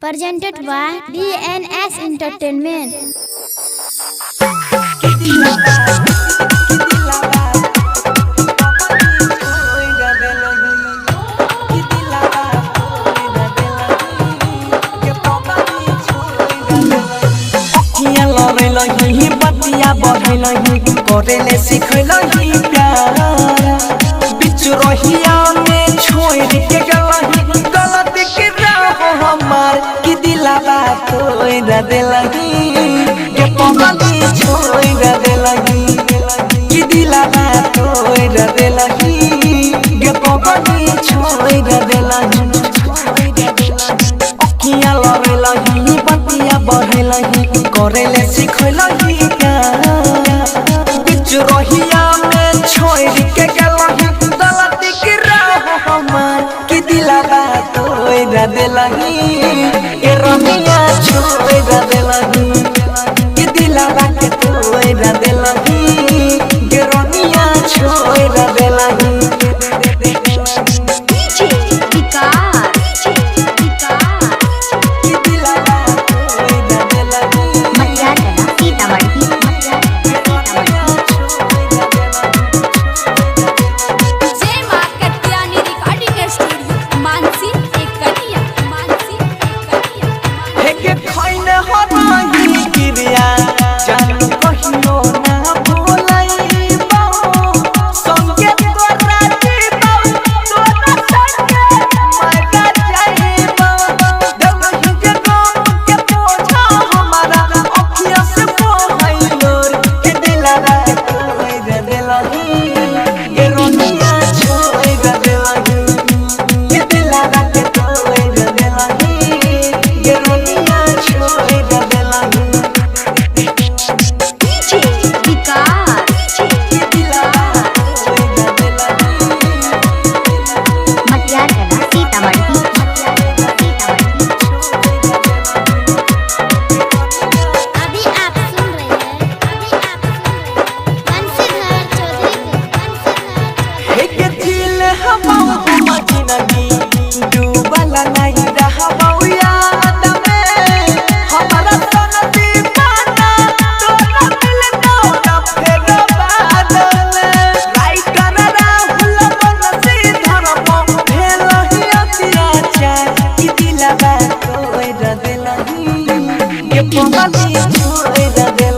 Presented by DNS Entertainment. बतिया बढ़लही करेले सिखलही प्यार बिच रहिया में छोड़ के गलही गलत के राह हमार कि दिलावा तोड़ देलही के पगली छोड़ देलही कि दिलावा तोड़ देलही के पगली छोड़ देलही अखियां लड़लही बतिया बढ़लही करेले सिखलही बिच रहिया में छोड़ के गलही गलत के राह हमार कि दिलावा तोड़ देलही ए रमिया छोड़ देलही कि दिलावा के तोड़ देलही के रमिया छोड़ देलही Pagli,